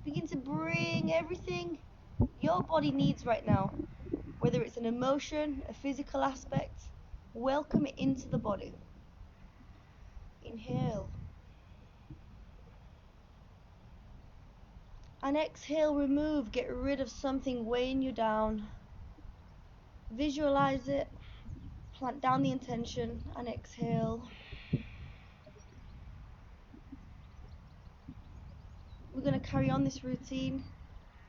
Begin to bring everything your body needs right now, whether it's an emotion, a physical aspect, welcome it into the body. Inhale. And exhale, remove, get rid of something weighing you down. Visualize it, plant down the intention, and exhale. We're going to carry on this routine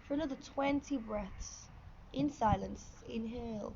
for another 20 breaths in silence. Inhale.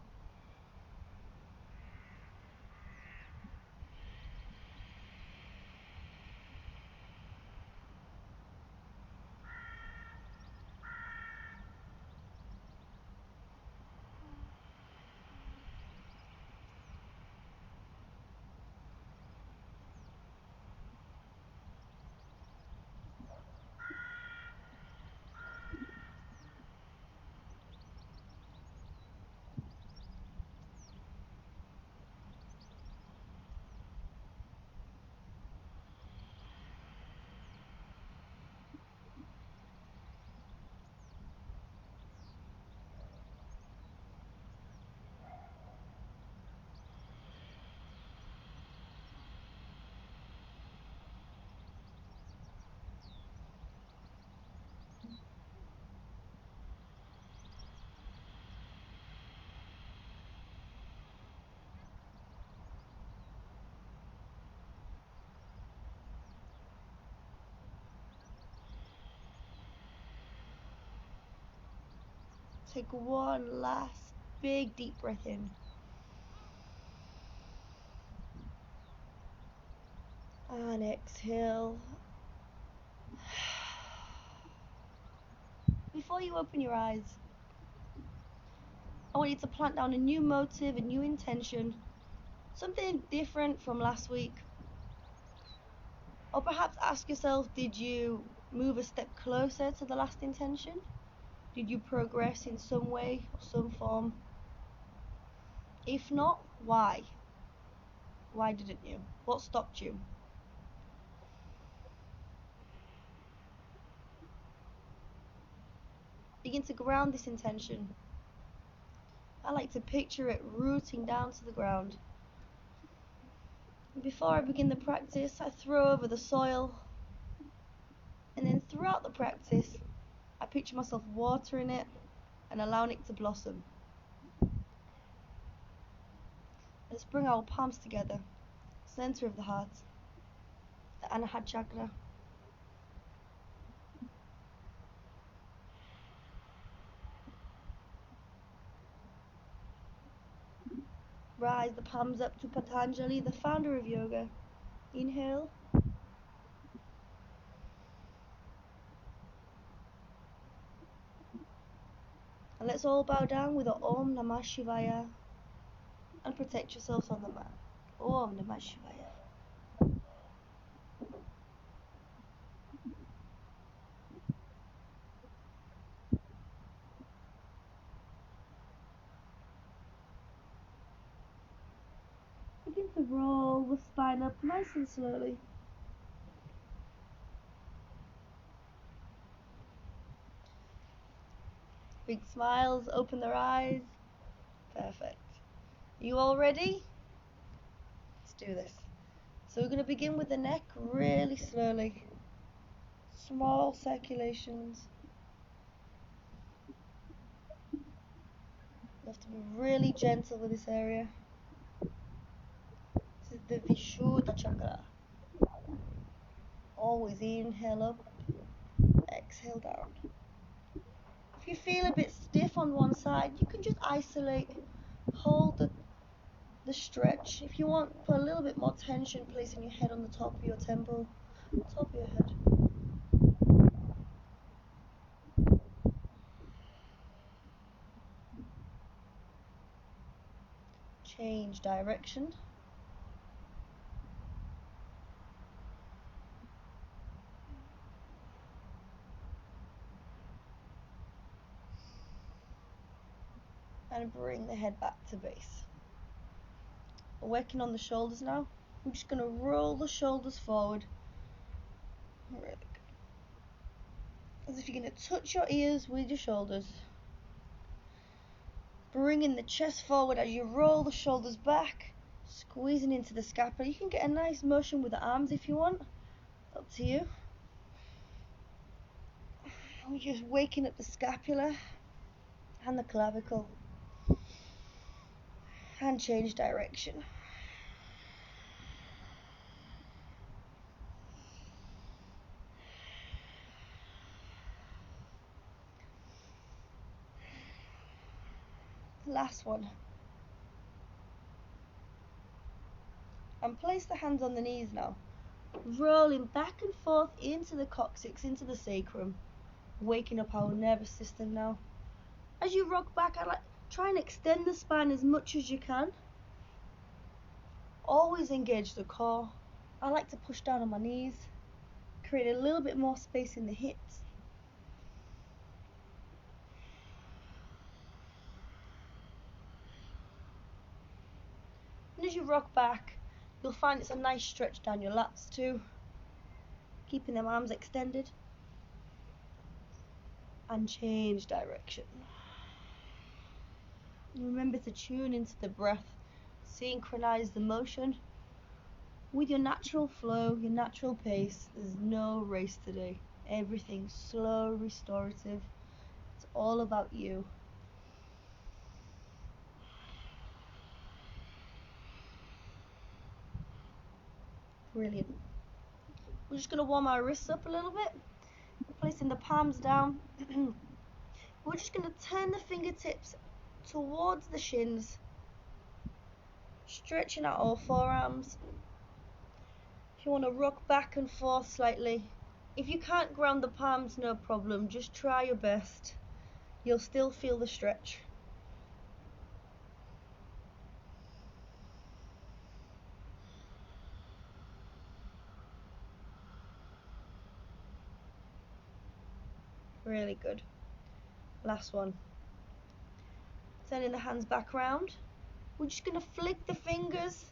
Take one last big deep breath in. And exhale. Before you open your eyes, I want you to plant down a new motive, a new intention, something different from last week. Or perhaps ask yourself, did you move a step closer to the last intention? Did you progress in some way or some form? If not, why? Why didn't you? What stopped you? Begin to ground this intention. I like to picture it rooting down to the ground. Before I begin the practice, I throw over the soil, and then throughout the practice, I picture myself watering it and allowing it to blossom. Let's bring our palms together, center of the heart, the Anahata chakra. Rise the palms up to Patanjali, the founder of yoga. Inhale. And let's all bow down with a Om Namah Shivaya and protect yourselves on the mat. Om Namah Shivaya. Begin to roll the spine up nice and slowly. Big smiles, open their eyes. Perfect. You all ready? Let's do this. So we're going to begin with the neck really slowly. Small circulations. You have to be really gentle with this area. This is the Vishuddha chakra. Always inhale up, exhale down. If you feel a bit stiff on one side, you can just isolate, hold the stretch. If you want, put a little bit more tension, placing your head on the top of your temple, top of your head. Change direction. And bring the head back to base. We're working on the shoulders now. We're just going to roll the shoulders forward. Really good. as if you're going to touch your ears with your shoulders. Bringing the chest forward as you roll the shoulders back, squeezing into the scapula. You can get a nice motion with the arms if you want. Up to you. We're just waking up the scapula and the clavicle. And change direction. Last one. And place the hands on the knees now. Rolling back and forth into the coccyx, into the sacrum. Waking up our nervous system now. As you rock back, try and extend the spine as much as you can. Always engage the core. I like to push down on my knees. Create a little bit more space in the hips. And as you rock back, you'll find it's a nice stretch down your lats too. Keeping them arms extended. And change direction. Remember to tune into the breath. Synchronize the motion with your natural flow, your natural pace. There's no race today. Everything's slow, restorative. It's all about you. Brilliant. We're just going to warm our wrists up a little bit. Placing the palms down. We're just going to turn the fingertips towards the shins. Stretching out all forearms. If you want to rock back and forth slightly. If you can't ground the palms, no problem. Just try your best. You'll still feel the stretch. Really good. Last one. Turning the hands back round. We're just going to flick the fingers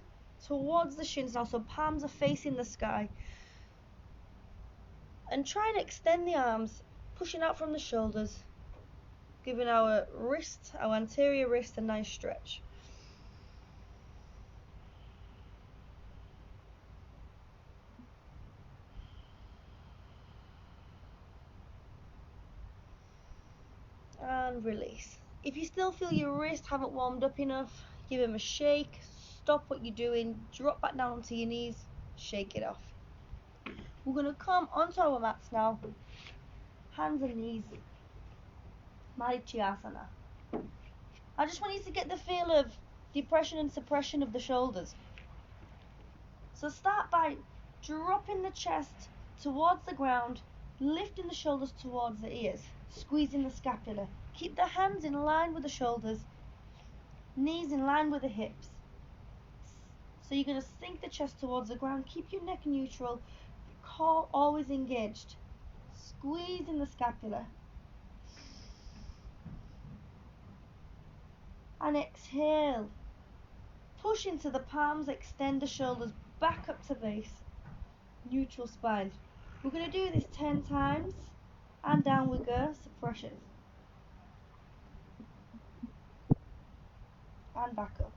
towards the shins now, so palms are facing the sky. And try and extend the arms, pushing out from the shoulders, giving our wrist, our anterior wrist, a nice stretch. And release. If you still feel your wrist haven't warmed up enough, give them a shake, stop what you're doing, drop back down onto your knees, shake it off. We're going to come onto our mats now, hands and knees, Marichyasana. I just want you to get the feel of depression and suppression of the shoulders. So start by dropping the chest towards the ground, lifting the shoulders towards the ears, squeezing the scapula. Keep the hands in line with the shoulders, knees in line with the hips. So you're going to sink the chest towards the ground, keep your neck neutral, core always engaged. Squeezing the scapula. And exhale. Push into the palms, extend the shoulders back up to base. Neutral spine. We're going to do this 10 times. And down we go, suppression. And back up.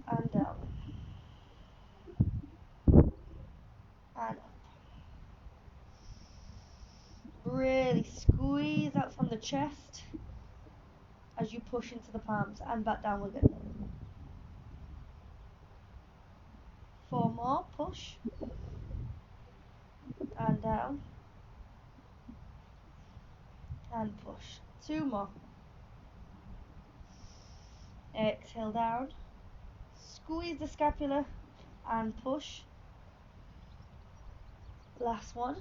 And down. And up. Really squeeze out from the chest as you push into the palms, and back down we go. 4 more, push. And down. And push. 2 more. Exhale down. Squeeze the scapula and push. Last one.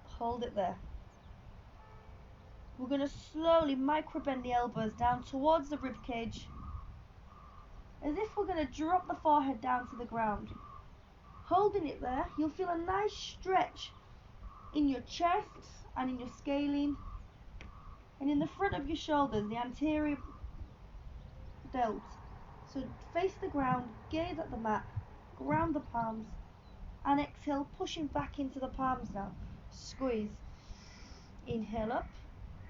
Hold it there. We're going to slowly micro bend the elbows down towards the rib cage, as if we're going to drop the forehead down to the ground. Holding it there, you'll feel a nice stretch in your chest and in your scalene, and in the front of your shoulders, the anterior delts. So face the ground, gaze at the mat, ground the palms, And exhale, pushing back into the palms now. Squeeze. Inhale up.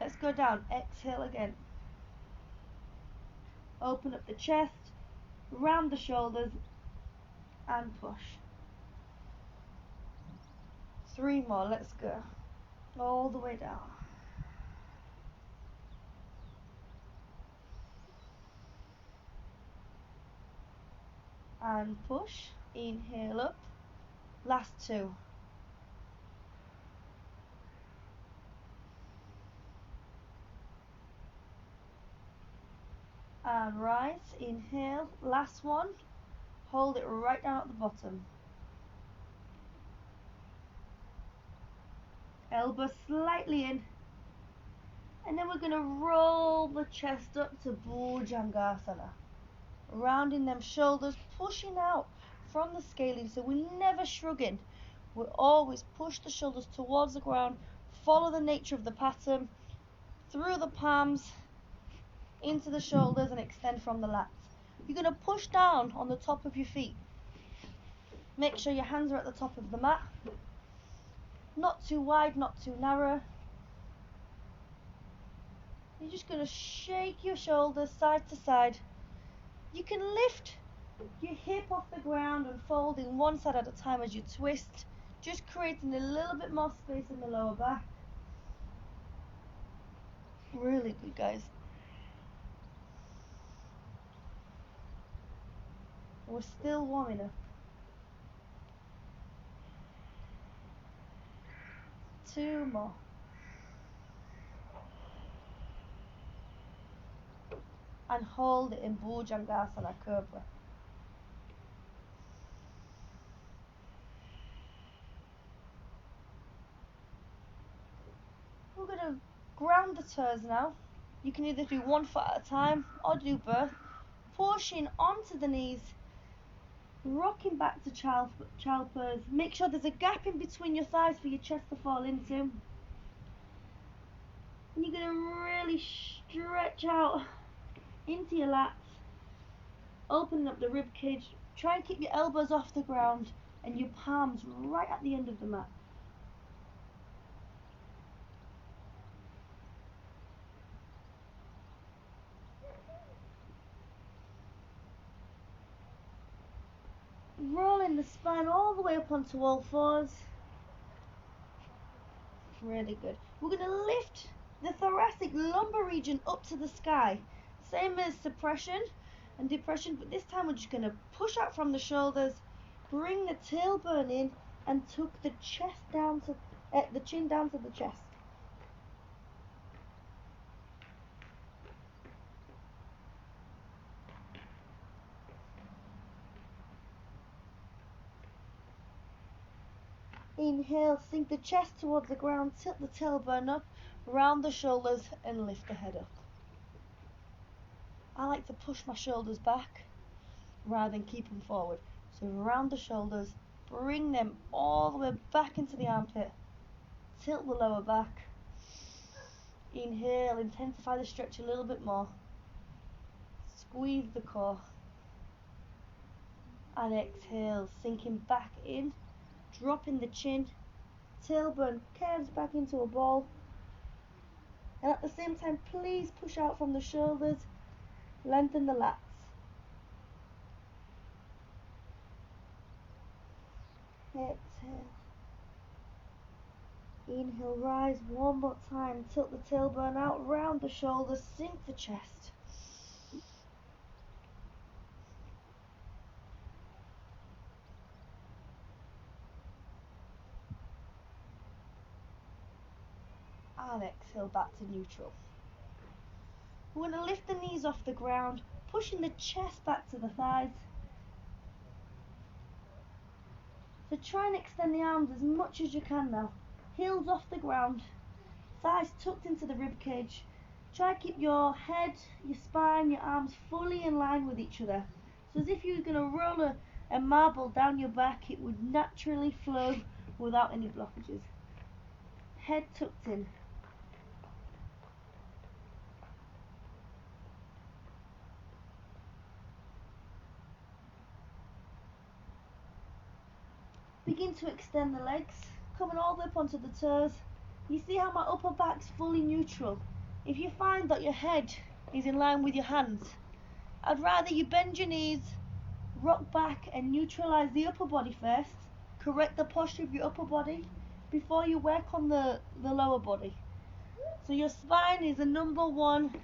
Let's go down. Exhale again. Open up the chest, round the shoulders, and push. 3 more. Let's go. All the way down. And push. Inhale up. Last 2. And rise. Inhale. Last one. Hold it right down at the bottom. Elbow slightly in. And then we're going to roll the chest up to Bhujangasana. Rounding them shoulders, pushing out from the scaling, so we're never shrugging. We always push the shoulders towards the ground, follow the nature of the pattern, through the palms, into the shoulders, and extend from the lats. You're going to push down on the top of your feet. Make sure your hands are at the top of the mat. Not too wide, not too narrow. You're just going to shake your shoulders side to side. You can lift your hip off the ground and folding one side at a time as you twist, just creating a little bit more space in the lower back. Really good, guys. We're still warming up. 2 more. And hold it in Bhujangasana Cobra. We're going to ground the toes now. You can either do 1 foot at a time or do both. Pushing onto the knees, rocking back to child pose. Make sure there's a gap in between your thighs for your chest to fall into. And you're going to really stretch out into your lats, opening up the rib cage. Try and keep your elbows off the ground and your palms right at the end of the mat. Rolling the spine all the way up onto all fours. Really good. We're going to lift the thoracic lumbar region up to the sky. Same as suppression and depression, but this time we're just going to push out from the shoulders, bring the tailbone in, and tuck the chest down to the chin down to the chest. Inhale, sink the chest towards the ground, tilt the tailbone up, round the shoulders, and lift the head up. I like to push my shoulders back rather than keep them forward. So round the shoulders, bring them all the way back into the armpit, tilt the lower back. Inhale, intensify the stretch a little bit more. Squeeze the core. And exhale, sinking back in, dropping the chin, tailbone curves back into a ball. And at the same time, please push out from the shoulders, lengthen the lats. Exhale. Inhale, rise 1 more time, tilt the tailbone out, round the shoulders, sink the chest. And exhale back to neutral. We're going to lift the knees off the ground, pushing the chest back to the thighs. So try and extend the arms as much as you can now. Heels off the ground, thighs tucked into the rib cage. Try to keep your head, your spine, your arms fully in line with each other. So as if you were going to roll a marble down your back, it would naturally flow without any blockages. Head tucked in. Begin to extend the legs, coming all the way up onto the toes. You see how my upper back's fully neutral. If you find that your head is in line with your hands, I'd rather you bend your knees, rock back and neutralise the upper body first, correct the posture of your upper body before you work on the lower body. So your spine is the number one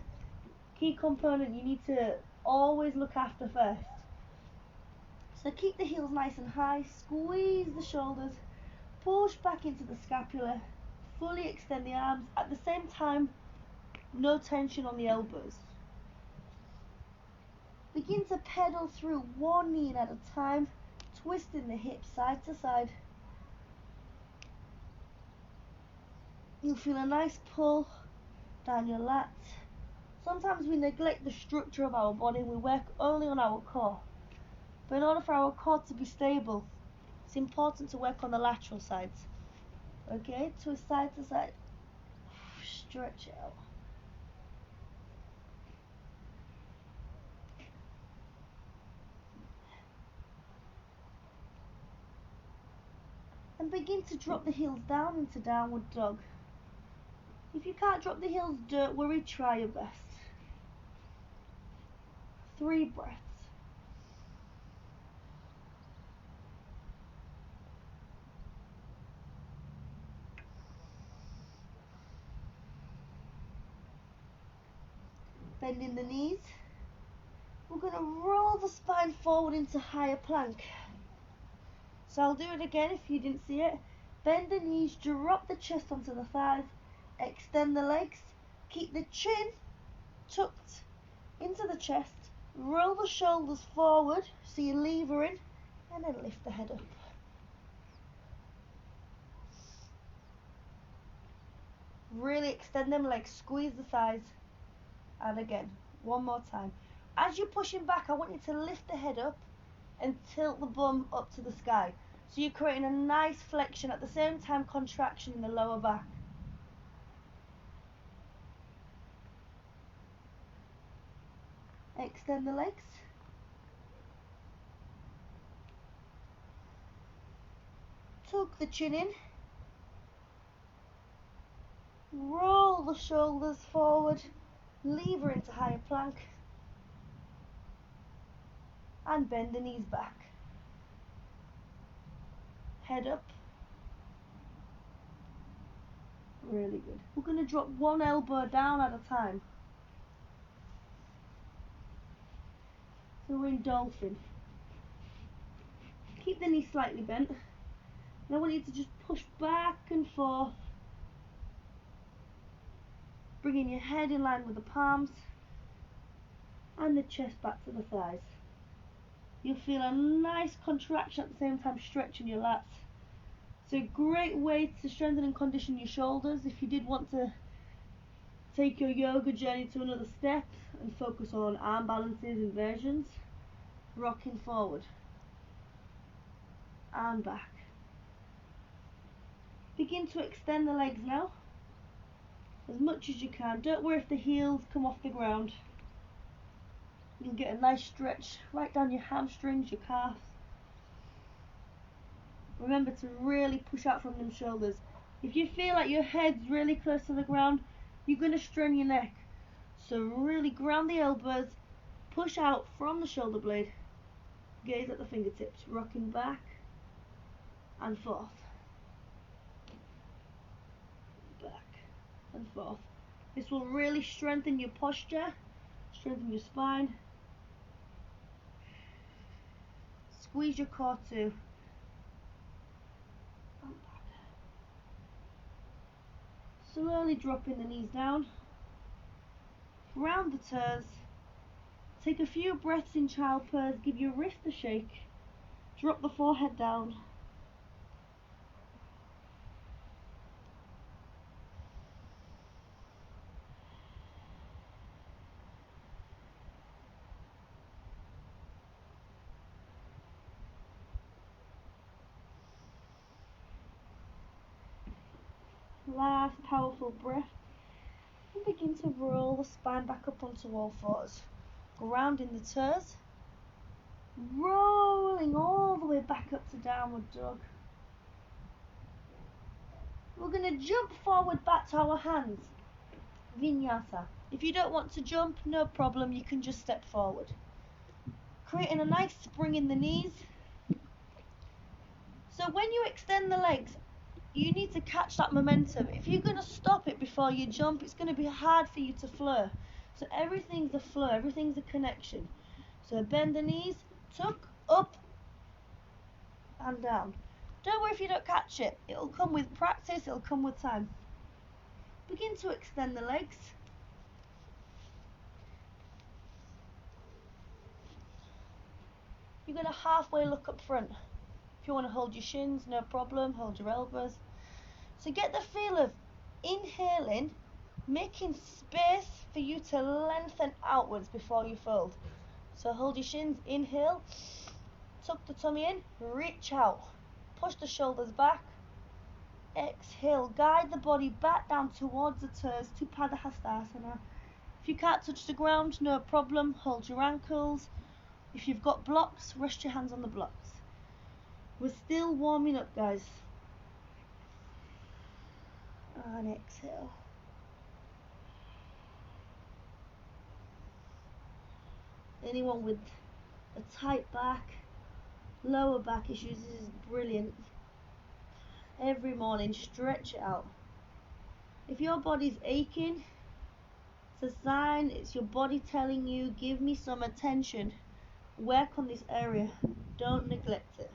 key component you need to always look after first. So keep the heels nice and high, squeeze the shoulders, push back into the scapula, fully extend the arms, at the same time no tension on the elbows. Begin to pedal through one knee at a time, twisting the hips side to side. You'll feel a nice pull down your lats. Sometimes we neglect the structure of our body and we work only on our core. But in order for our core to be stable, it's important to work on the lateral sides. Okay, twist side to side. Stretch out. And begin to drop the heels down into downward dog. If you can't drop the heels, don't worry, try your best. 3 breaths. Bending the knees. We're going to roll the spine forward into higher plank. So I'll do it again if you didn't see it. Bend the knees, drop the chest onto the thighs, extend the legs, keep the chin tucked into the chest, roll the shoulders forward so you're levering, and then lift the head up. Really extend them legs, squeeze the thighs, and again, one more time. As you're pushing back, I want you to lift the head up and tilt the bum up to the sky. So you're creating a nice flexion, at the same time contraction in the lower back. Extend the legs. Tuck the chin in. Roll the shoulders forward, lever into higher plank, and bend the knees back. Head up. Really good. We're going to drop one elbow down at a time. So we're in dolphin. Keep the knee slightly bent. And I want you to just push back and forth, bringing your head in line with the palms and the chest back to the thighs. You'll feel a nice contraction at the same time stretching your lats. It's a great way to strengthen and condition your shoulders if you did want to take your yoga journey to another step and focus on arm balances, inversions. Rocking forward and back. Begin to extend the legs now as much as you can. Don't worry if the heels come off the ground. You'll get a nice stretch right down your hamstrings, your calves. Remember to really push out from them shoulders. If you feel like your head's really close to the ground, you're going to strain your neck. So really ground the elbows, push out from the shoulder blade, gaze at the fingertips, rocking back and forth. Back and forth. This will really strengthen your posture, strengthen your spine. Squeeze your core too. Slowly dropping the knees down. Round the toes. Take a few breaths in child pose. Give your wrist a shake. Drop the forehead down. Last powerful breath. And begin to roll the spine back up onto all fours. Grounding the toes. Rolling all the way back up to downward dog. We're going to jump forward back to our hands. Vinyasa. If you don't want to jump, no problem, you can just step forward. Creating a nice spring in the knees. So when you extend the legs, you need to catch that momentum. If you're going to stop it before you jump, it's going to be hard for you to flow. So everything's a flow, everything's a connection. So bend the knees, tuck, up, and down. Don't worry if you don't catch it. It'll come with practice, it'll come with time. Begin to extend the legs. You're going to halfway look up front. If you want to hold your shins, no problem, hold your elbows. So get the feel of inhaling, making space for you to lengthen outwards before you fold. So hold your shins, inhale, tuck the tummy in, reach out, push the shoulders back, exhale, guide the body back down towards the toes to Padahastasana. If you can't touch the ground, no problem, hold your ankles. If you've got blocks, rest your hands on the blocks. We're still warming up, guys. And exhale. Anyone with a tight back, lower back issues, this is brilliant. Every morning, stretch it out. If your body's aching, it's a sign, it's your body telling you, give me some attention. Work on this area. Don't neglect it.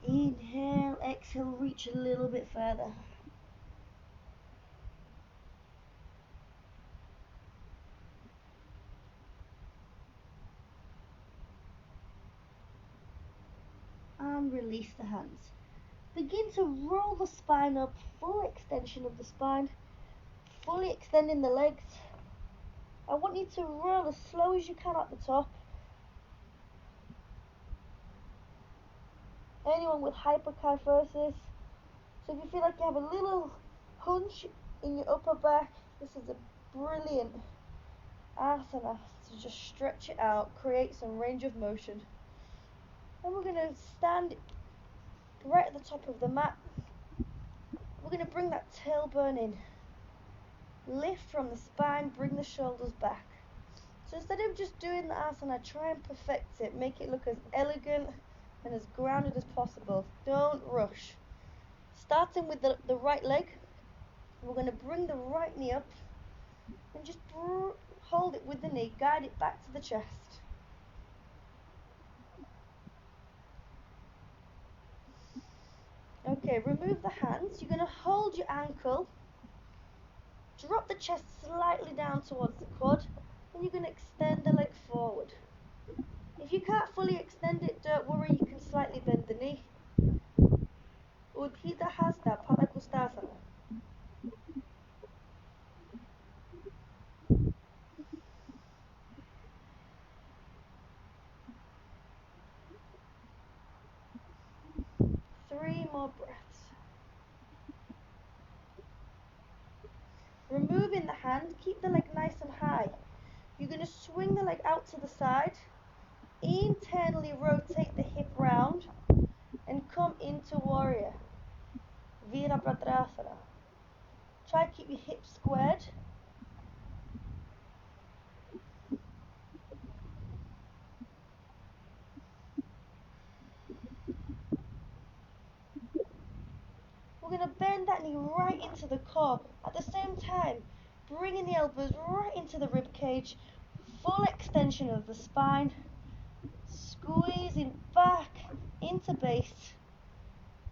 Inhale, exhale, reach a little bit further. And release the hands. Begin to roll the spine up, full extension of the spine, fully extending the legs. I want you to roll as slow as you can at the top. Anyone with hyperkyphosis, so if you feel like you have a little hunch in your upper back, this is a brilliant asana to just stretch it out, create some range of motion. And we're going to stand right at the top of the mat. We're going to bring that tailbone in. Lift from the spine, bring the shoulders back. So instead of just doing the asana, try and perfect it. Make it look as elegant and as grounded as possible. Don't rush. Starting with the right leg, we're going to bring the right knee up and just hold it with the knee, guide it back to the chest. Okay, remove the hands. You're going to hold your ankle, drop the chest slightly down towards the quad, and you're going to extend the leg forward. If you can't fully extend it, don't worry, you can slightly bend the knee. Udhita Hasta Palakustasana. Three more breaths. Removing the hand, keep the leg nice and high. You're going to swing the leg out to the side, internally rotate the hip round, and come into warrior. Virabhadrasana. Try to keep your hips squared. We're going to bend that knee right into the core. At the same time, bringing the elbows right into the rib cage. Full extension of the spine. Squeezing back into base.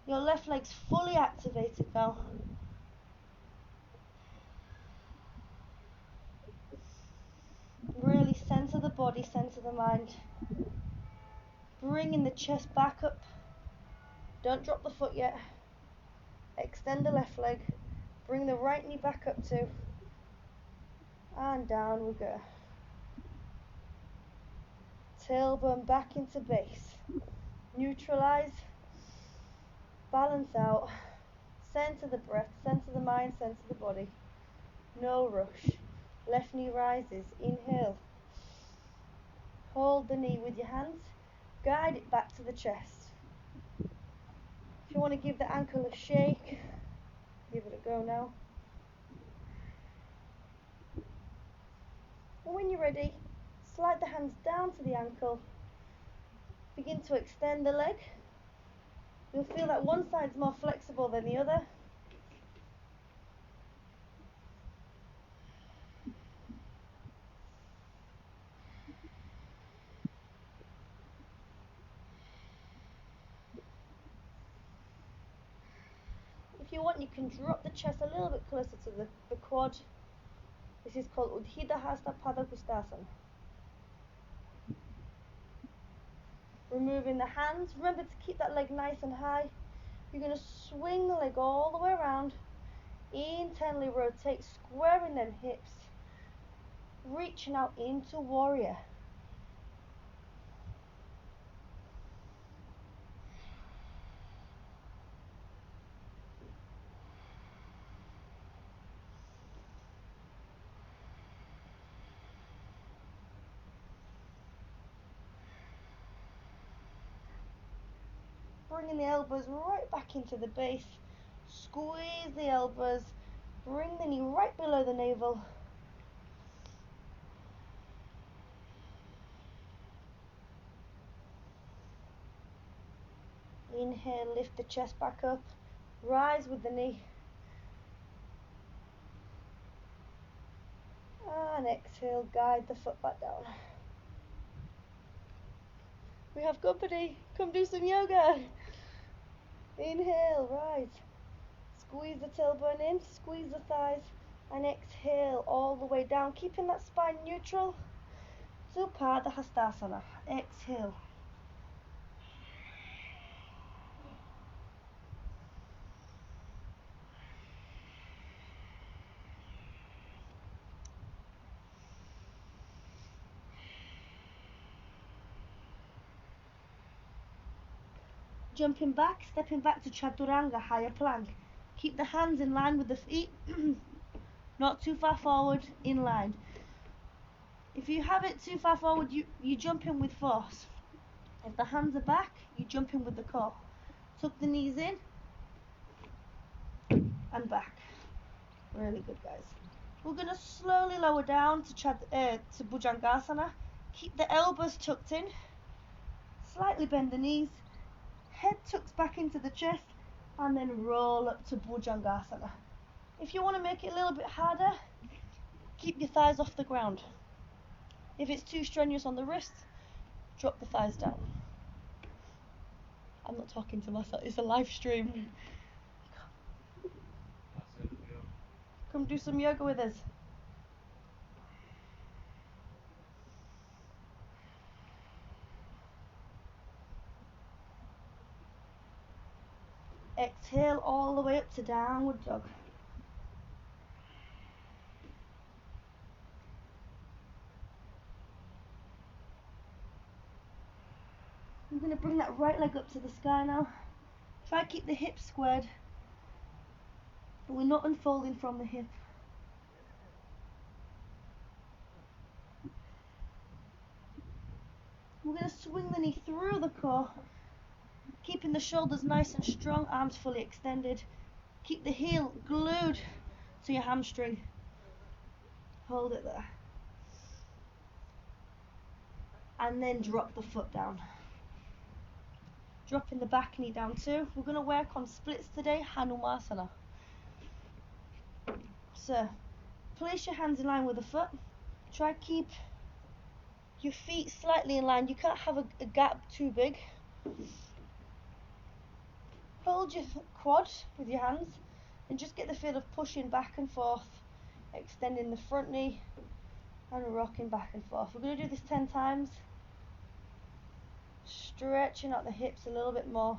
Your left leg's fully activated now. Really center the body, center the mind. Bringing the chest back up. Don't drop the foot yet. Extend the left leg. Bring the right knee back up too. And down we go. Tailbone back into base. Neutralize. Balance out. Center the breath, center the mind, center the body. No rush. Left knee rises. Inhale. Hold the knee with your hands. Guide it back to the chest. If you want to give the ankle a shake, give it a go now. And when you're ready, slide the hands down to the ankle. Begin to extend the leg. You'll feel that one side's more flexible than the other. If you want, you can drop the chest a little bit closer to the quad. This is called Udhita Hasta Padangusthasana. Removing the hands. Remember to keep that leg nice and high. You're going to swing the leg all the way around. Internally rotate, squaring them hips. Reaching out into warrior. Bringing the elbows right back into the base. Squeeze the elbows. Bring the knee right below the navel. Inhale, lift the chest back up. Rise with the knee. And exhale, guide the foot back down. We have company. Come do some yoga. Inhale, rise. Squeeze the tailbone in, squeeze the thighs, and exhale all the way down, keeping that spine neutral. Padahastasana. Exhale. Jumping back, stepping back to Chaturanga, higher plank. Keep the hands in line with the feet, not too far forward, in line. If you have it too far forward, you jump in with force. If the hands are back, you jump in with the core. Tuck the knees in and back. Really good, guys. We're going to slowly lower down to Bhujangasana. Keep the elbows tucked in. Slightly bend the knees. Head tucks back into the chest, and then roll up to Bhujangasana. If you want to make it a little bit harder, keep your thighs off the ground. If it's too strenuous on the wrists, drop the thighs down. I'm not talking to myself, it's a live stream. Come do some yoga with us. Exhale all the way up to downward dog. I'm going to bring that right leg up to the sky now. Try to keep the hips squared, but we're not unfolding from the hip. We're going to swing the knee through the core, keeping the shoulders nice and strong, arms fully extended. Keep the heel glued to your hamstring. Hold it there. And then drop the foot down. Dropping the back knee down too. We're going to work on splits today, Hanumasana. So, place your hands in line with the foot. Try to keep your feet slightly in line. You can't have a gap too big. Hold your quad with your hands and just get the feel of pushing back and forth, extending the front knee and rocking back and forth. We're going to do this 10 times. Stretching out the hips a little bit more,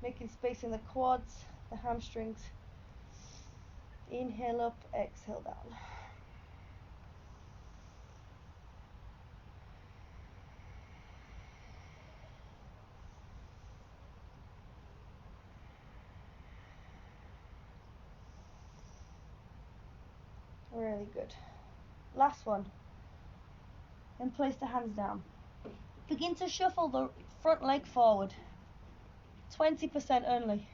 making space in the quads, the hamstrings. Inhale up, exhale down. Really good. Last one. Then place the hands down. Begin to shuffle the front leg forward. 20% only.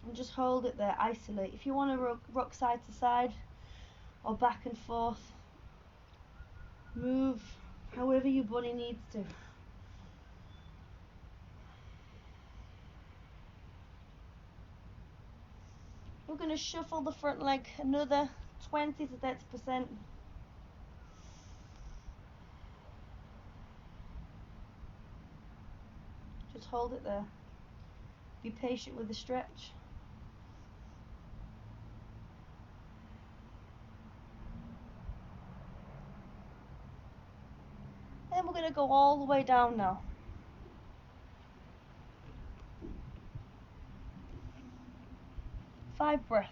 And just hold it there, isolate. If you want to rock side to side or back and forth, move however your body needs to. We're going to shuffle the front leg another 20 to 30%. Just hold it there. Be patient with the stretch. And we're going to go all the way down now. Five breaths.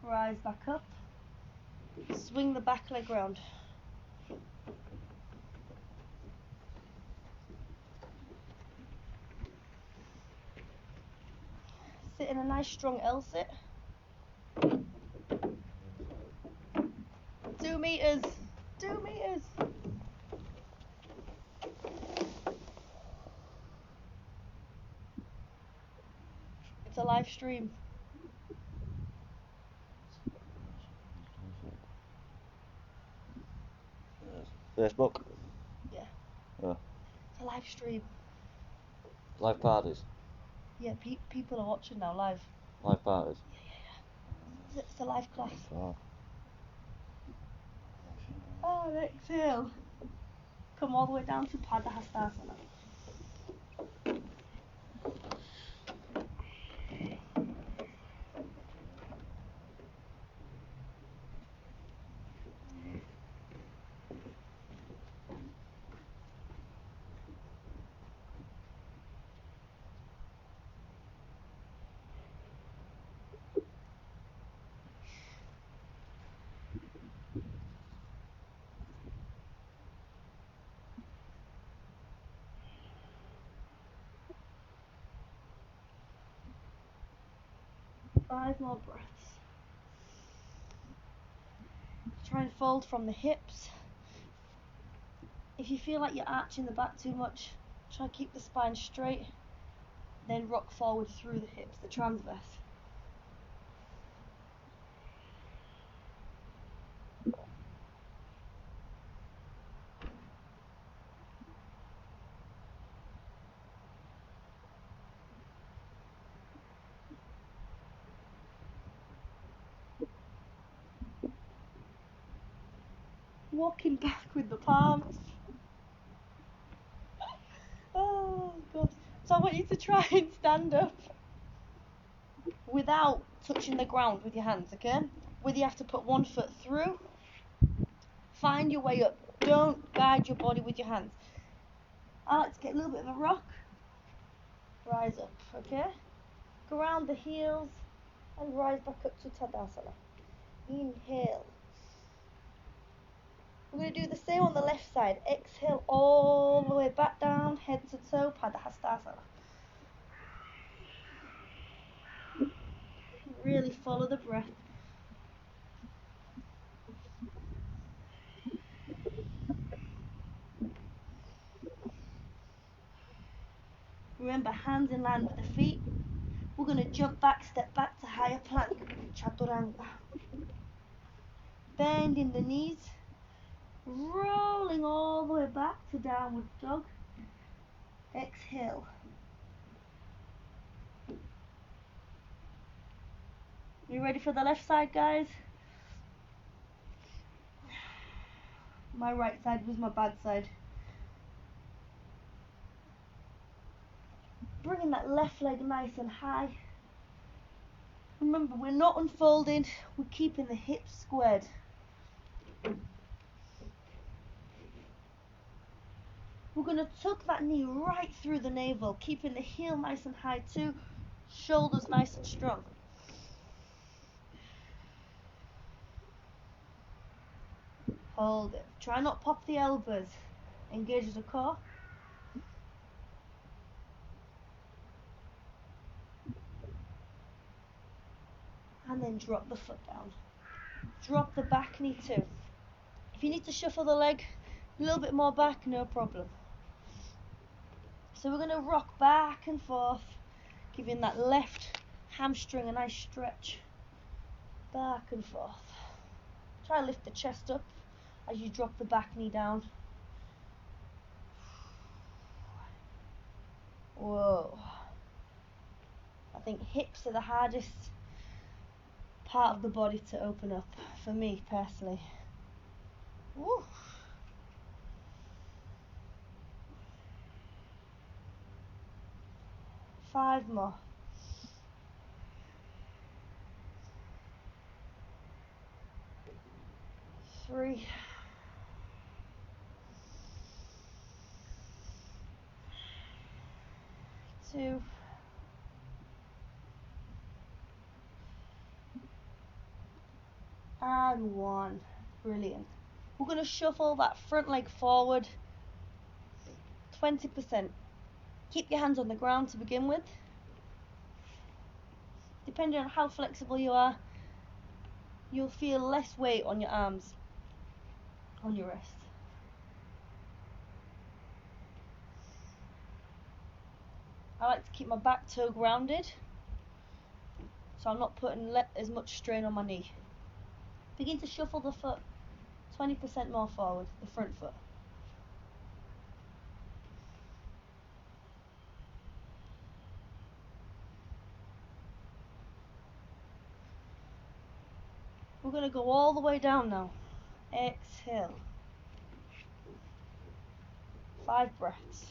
Rise back up. Swing the back leg round. Sit in a nice strong L sit. 2 meters. 2 meters. It's a live stream. Facebook? Yeah. Yeah. It's a live stream. Live parties? Yeah, people are watching now live. Live parties? Yeah. It's a live class. Oh. Oh, exhale. Come all the way down to Padahastasana. Five more breaths. Try and fold from the hips. If you feel like you're arching the back too much, try and keep the spine straight. Then rock forward through the hips, the transverse. Walking back with the palms. Oh god. So I want you to try and stand up without touching the ground with your hands, okay? Whether you have to put one foot through, find your way up. Don't guide your body with your hands. I like to get a little bit of a rock. Rise up, okay? Ground the heels and rise back up to Tadasana. Inhale. We're going to do the same on the left side. Exhale all the way back down, head to toe, Padahastasana. Really follow the breath. Remember, hands in line with the feet. We're going to jump back, step back to higher plank, Chaturanga. Bending the knees, rolling all the way back to downward dog. Exhale. You ready for the left side, guys? My right side was my bad side. Bringing that left leg nice and high. Remember, we're not unfolding, we're keeping the hips squared. We're going to tuck that knee right through the navel, keeping the heel nice and high too, shoulders nice and strong. Hold it. Try not pop the elbows. Engage the core. And then drop the foot down. Drop the back knee too. If you need to shuffle the leg a little bit more back, no problem. So we're going to rock back and forth, giving that left hamstring a nice stretch. Back and forth. Try to lift the chest up as you drop the back knee down. Whoa. I think hips are the hardest part of the body to open up, for me personally. Woo. Five more. 3, 2, and 1. Brilliant. We're going to shuffle that front leg forward 20%. Keep your hands on the ground to begin with. Depending on how flexible you are, you'll feel less weight on your arms, on your wrists. I like to keep my back toe grounded, so I'm not putting as much strain on my knee. Begin to shuffle the foot 20% more forward, the front foot. We're going to go all the way down now. Exhale. 5 breaths.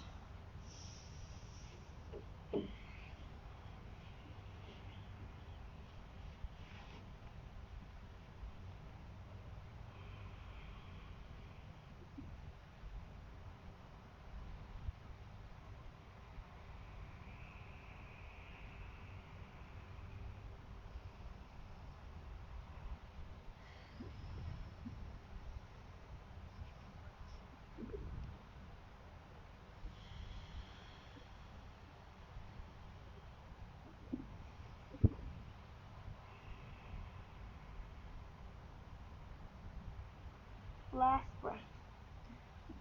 Last breath.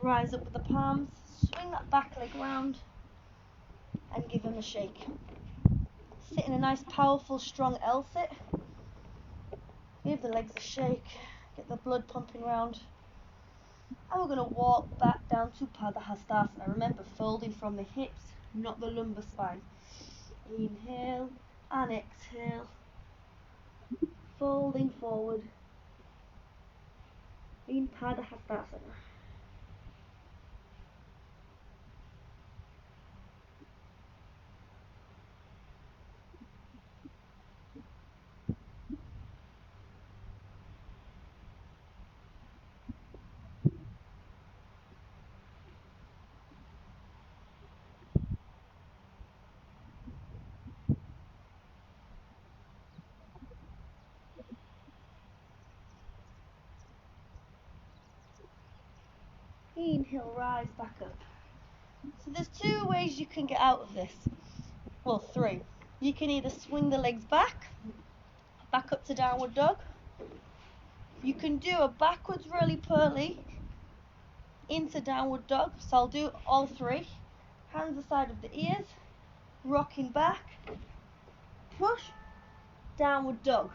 Rise up with the palms, swing that back leg round, and give them a shake. Sit in a nice, powerful, strong L-sit. Give the legs a shake, get the blood pumping round. And we're going to walk back down to Padahastasana. Remember, folding from the hips, not the lumbar spine. Inhale and exhale. Folding forward in Padahastasana. Inhale, rise back up. So there's 2 ways you can get out of this. Well, 3. You can either swing the legs back up to downward dog. You can do a backwards roly-poly into downward dog. So I'll do all 3. Hands aside of the ears, rocking back, push, downward dog.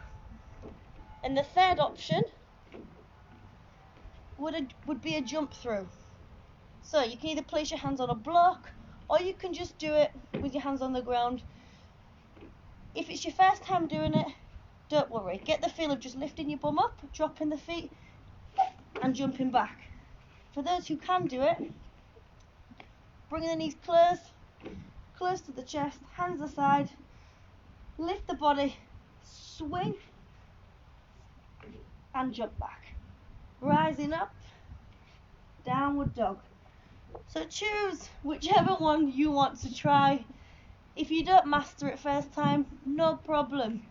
And the third option would be a jump through. So you can either place your hands on a block, or you can just do it with your hands on the ground. If it's your first time doing it, don't worry. Get the feel of just lifting your bum up, dropping the feet, and jumping back. For those who can do it, bring the knees close to the chest, hands aside, lift the body, swing, and jump back. Rising up, downward dog. So choose whichever one you want to try. If you don't master it first time, no problem.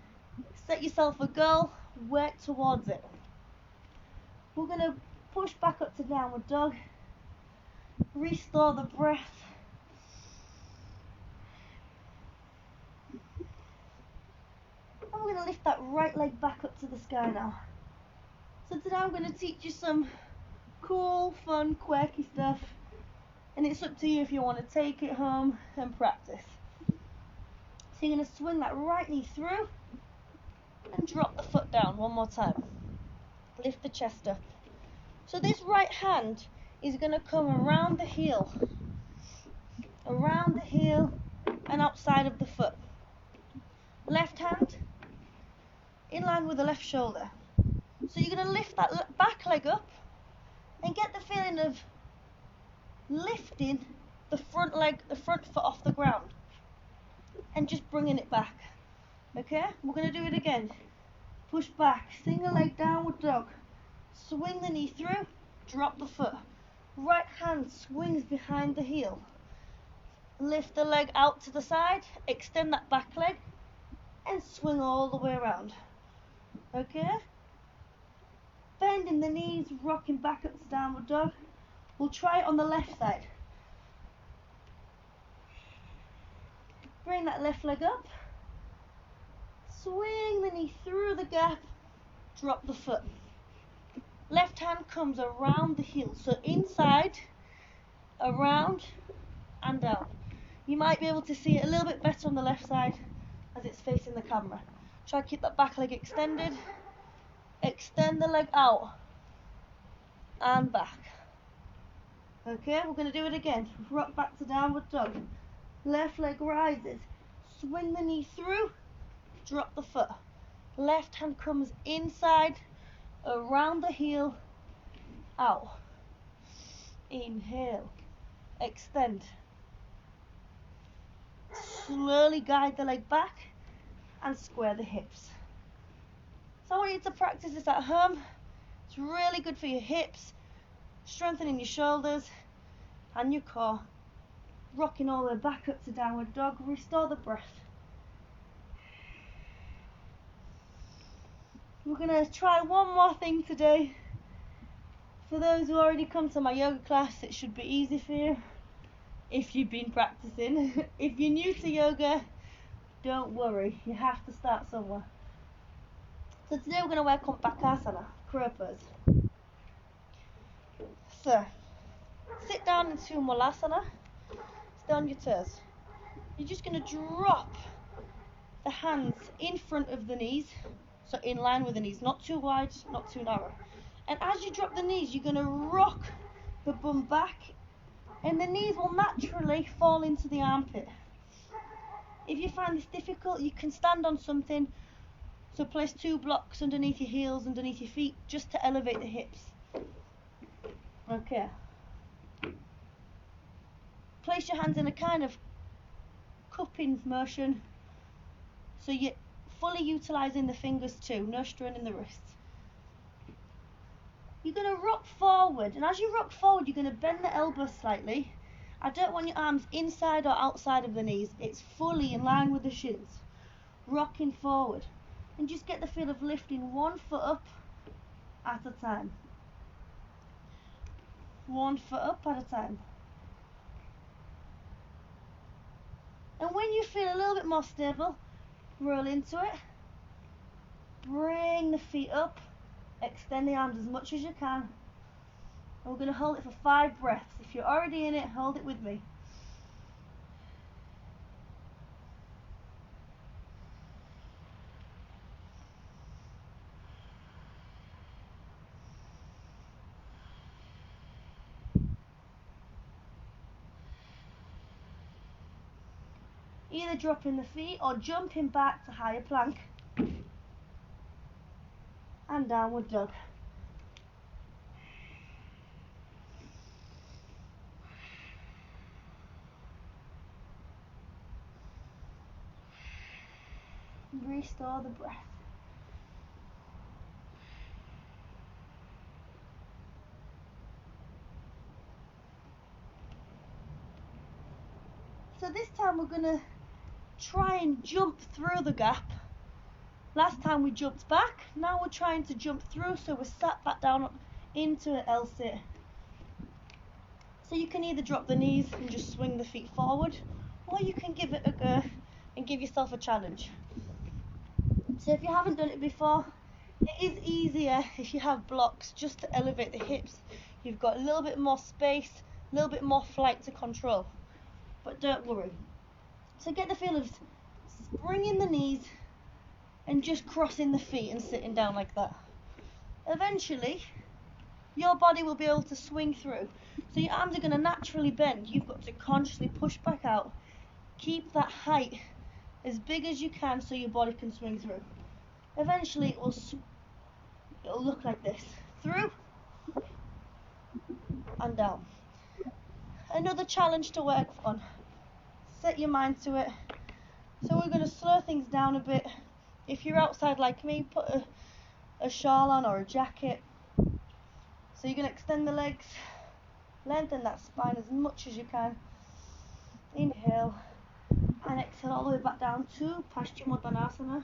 Set yourself a goal, work towards it. We're going to Push back up to downward dog. Restore the breath. And we're going to lift that right leg back up to the sky now. So today I'm going to teach you some cool, fun, quirky stuff. And it's up to you if you want to take it home and practice. So you're going to swing that right knee through and drop the foot down one more time. Lift the chest up. So this right hand is going to come around the heel and outside of the foot. Left hand in line with the left shoulder. So you're going to lift that back leg up and get the feeling of lifting the front foot off the ground and just bringing it back. Okay, we're going to do it again. Push back, single leg downward dog, swing the knee through, drop the foot. Right hand swings behind the heel. Lift the leg out to the side, extend that back leg and swing all the way around. Okay? Bending the knees, rocking back up to downward dog. We'll try it on the left side. Bring that left leg up. Swing the knee through the gap, drop the foot. Left hand comes around the heel, so inside, around and down. You might be able to see it a little bit better on the left side as it's facing the camera. Try to keep that back leg extended. Extend the leg out and back. Okay, we're going to do it again. Rock back to downward dog. Left leg rises. Swing the knee through. Drop the foot. Left hand comes inside, around the heel, out. Inhale. Extend. Slowly guide the leg back and square the hips. So I want you to practice this at home. It's really good for your hips, strengthening your shoulders and your core. Rocking all the way back up to downward dog. Restore the breath. We're going to try one more thing today. For those who already come to my yoga class, it should be easy for you if you've been practicing. If you're new to yoga, don't worry, you have to start somewhere. So today we're going to work on Bakasana, crow pose. So, sit down into Mulasana, stay on your toes. You're just going to drop the hands in front of the knees, so in line with the knees, not too wide, not too narrow. And as you drop the knees, you're going to rock the bum back, and the knees will naturally fall into the armpit. If you find this difficult, you can stand on something, so place 2 blocks underneath your heels, underneath your feet, just to elevate the hips. Okay. Place your hands in a kind of cupping motion, so you're fully utilising the fingers too, no straining the wrists. You're going to rock forward, and as you rock forward, you're going to bend the elbows slightly. I don't want your arms inside or outside of the knees. It's fully in line with the shins. Rocking forward. And just get the feel of lifting 1 foot up at a time. 1 foot up at a time. And when you feel a little bit more stable, roll into it. Bring the feet up. Extend the arms as much as you can. And we're going to hold it for 5 breaths. If you're already in it, hold it with me. Either dropping the feet or jumping back to higher plank. And downward dog. Restore the breath. So this time we're going to try and jump through the gap. Last time we jumped back, now we're trying to jump through, so we're sat back down into an L sit. So you can either drop the knees and just swing the feet forward, or you can give it a go and give yourself a challenge. So if you haven't done it before, it is easier if you have blocks just to elevate the hips. You've got a little bit more space, a little bit more flight to control. But don't worry. So get the feel of springing the knees and just crossing the feet and sitting down like that. Eventually, your body will be able to swing through. So your arms are going to naturally bend. You've got to consciously push back out. Keep that height as big as you can so your body can swing through. Eventually it'll look like this. Through and down. Another challenge to work on. Set your mind to it. So we're going to slow things down a bit. If you're outside like me, put a shawl on or a jacket. So you're going to extend the legs, lengthen that spine as much as you can. Inhale and exhale all the way back down to Paschimottanasana.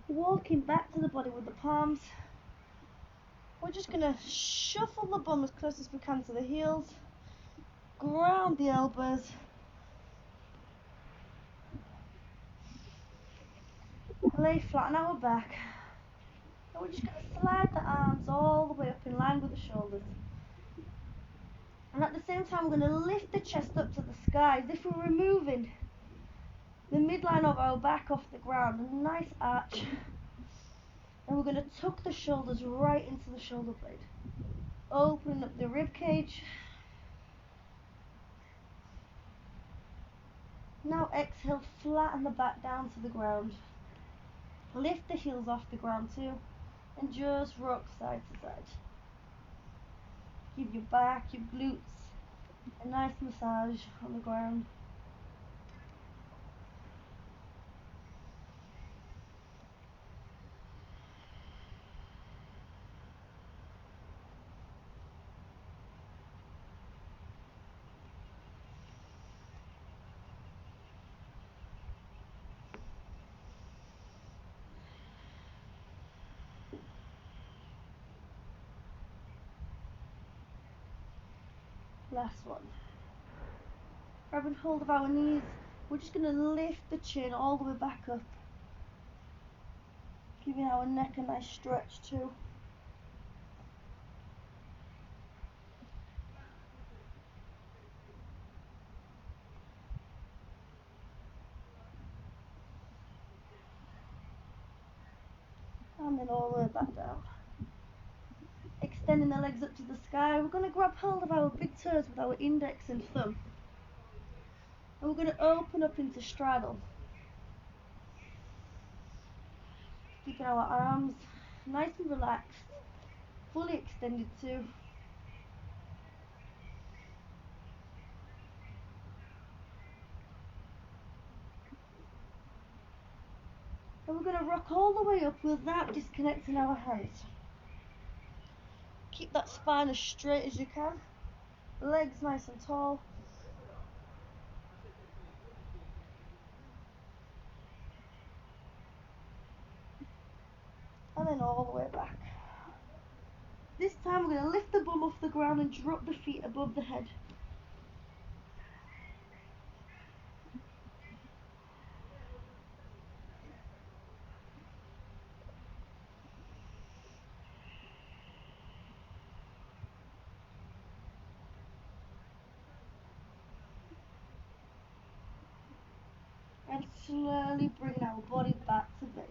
Walking back to the body with the palms. We're just going to shuffle the bum as close as we can to the heels. Ground the elbows. Lay flat on our back. And we're just going to slide the arms all the way up in line with the shoulders. And at the same time, we're going to lift the chest up to the sky as if we're removing the midline of our back off the ground. A nice arch. And we're going to tuck the shoulders right into the shoulder blade. Open up the rib cage. Now exhale, flatten the back down to the ground. Lift the heels off the ground too. And just rock side to side. Give your back, your glutes a nice massage on the ground. Last one. Grabbing hold of our knees, we're just going to lift the chin all the way back up. Giving our neck a nice stretch too. And then all the way back down. Extending the legs up to the sky, we're going to grab hold of our big toes with our index and thumb. And we're going to open up into straddle. Keeping our arms nice and relaxed, fully extended too. And we're going to rock all the way up without disconnecting our hands. Keep that spine as straight as you can. Legs nice and tall. And then all the way back. This time we're going to lift the bum off the ground and drop the feet above the head. And slowly bring our body back to base.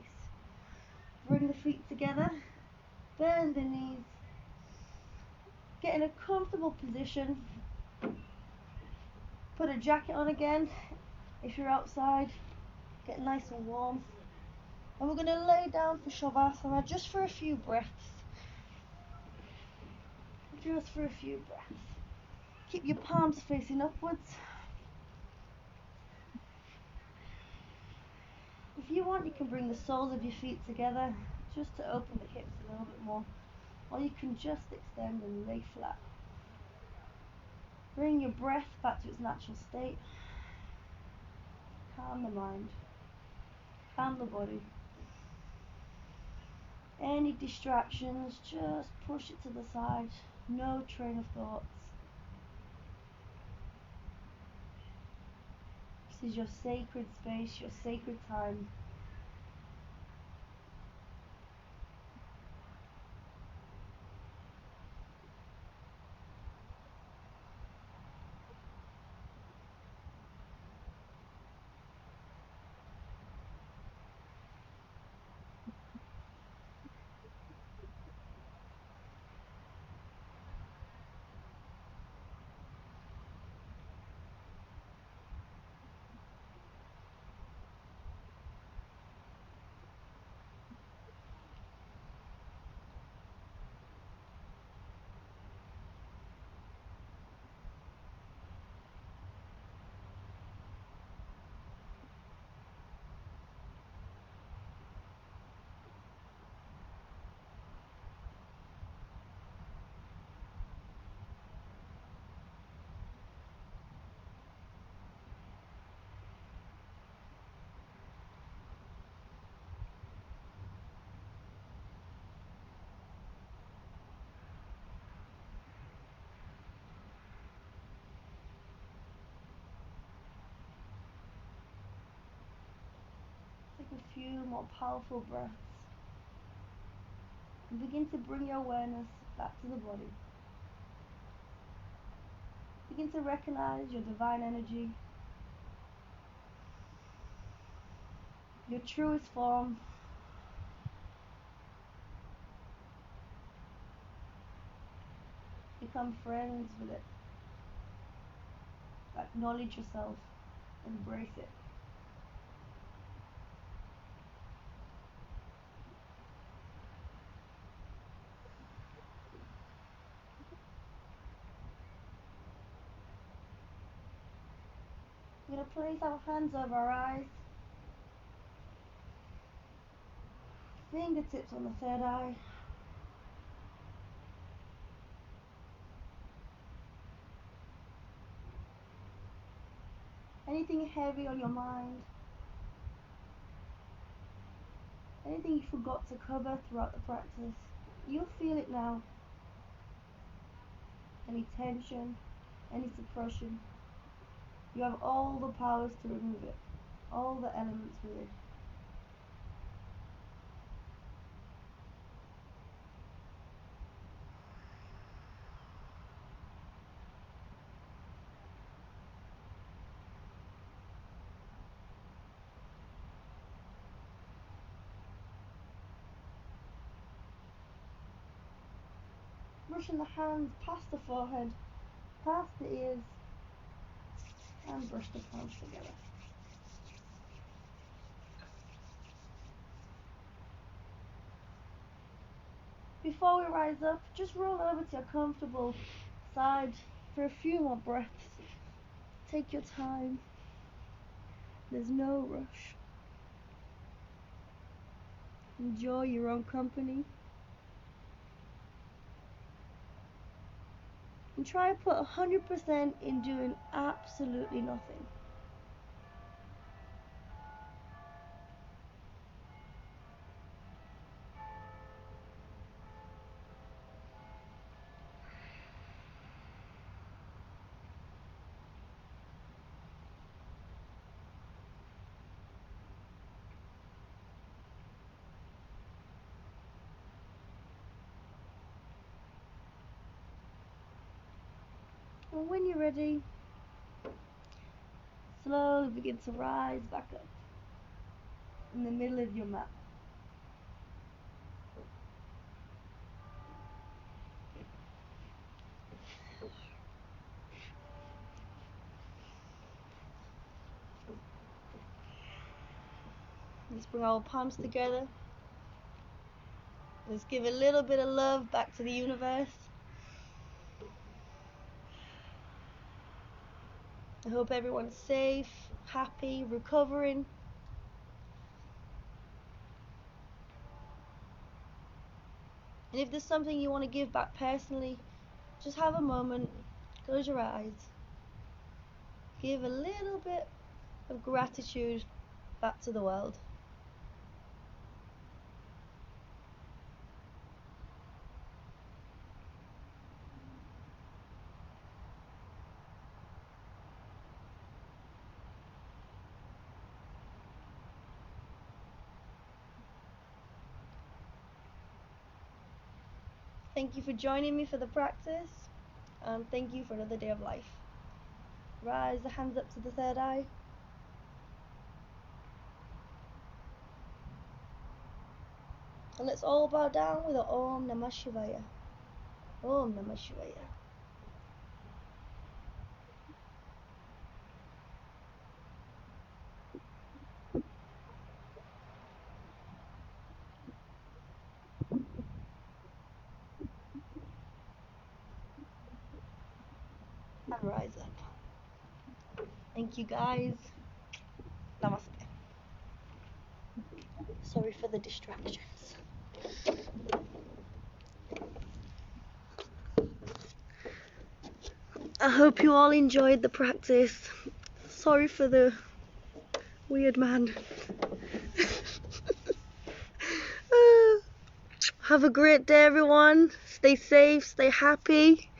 Bring the feet together, bend the knees, get in a comfortable position, put a jacket on again if you're outside, get nice and warm. And we're going to lay down for Shavasana just for a few breaths. Just for a few breaths. Keep your palms facing upwards. If you want, you can bring the soles of your feet together just to open the hips a little bit more, or you can just extend and lay flat. Bring your breath back to its natural state. Calm the mind, calm the body. Any distractions, just push it to the side. No train of thoughts. This is your sacred space, your sacred time. Take a few more powerful breaths. And begin to bring your awareness back to the body. Begin to recognize your divine energy, your truest form. Become friends with it. Acknowledge yourself. Embrace it. We're going to place our hands over our eyes. Fingertips on the third eye. Anything heavy on your mind, anything you forgot to cover throughout the practice, you'll feel it now. Any tension, any suppression, you have all the powers to remove it, all the elements within. Brushing the hands past the forehead, past the ears, and brush the palms together. Before we rise up, just roll over to your comfortable side for a few more breaths. Take your time. There's no rush. Enjoy your own company. And try to put 100% in doing absolutely nothing. And when you're ready, slowly begin to rise back up in the middle of your mat. Let's bring our palms together. Let's give a little bit of love back to the universe. I hope everyone's safe, happy, recovering. And if there's something you want to give back personally, just have a moment, close your eyes, give a little bit of gratitude back to the world. Thank you for joining me for the practice, and thank you for another day of life. Rise the hands up to the third eye. And let's all bow down with a Om Namah Shivaya. Om Namah Shivaya. And rise up. Thank you guys. Namaste. Sorry for the distractions. I hope you all enjoyed the practice. Sorry for the weird man. Have a great day, everyone. Stay safe, stay happy.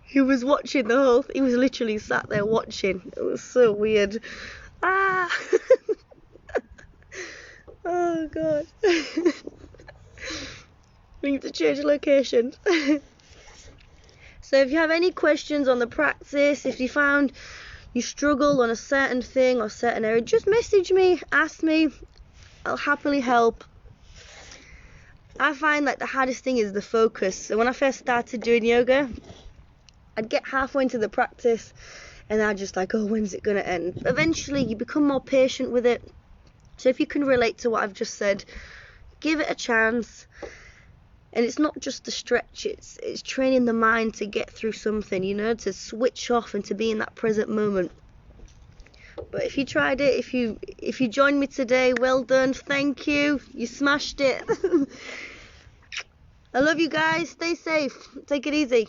He was watching the whole he was literally sat there watching. It was so weird. Ah! Oh god. We need to change location. So if you have any questions on the practice, if you found you struggle on a certain thing or certain area, just message me, ask me. I'll happily help. I find like the hardest thing is the focus. So when I first started doing yoga, I'd get halfway into the practice and I'd just like, oh, when's it going to end? Eventually you become more patient with it. So if you can relate to what I've just said, give it a chance. And it's not just the stretch, it's training the mind to get through something, you know, to switch off and to be in that present moment. But if you tried it, if you joined me today, well done, thank you, you smashed it. I love you guys, stay safe, take it easy.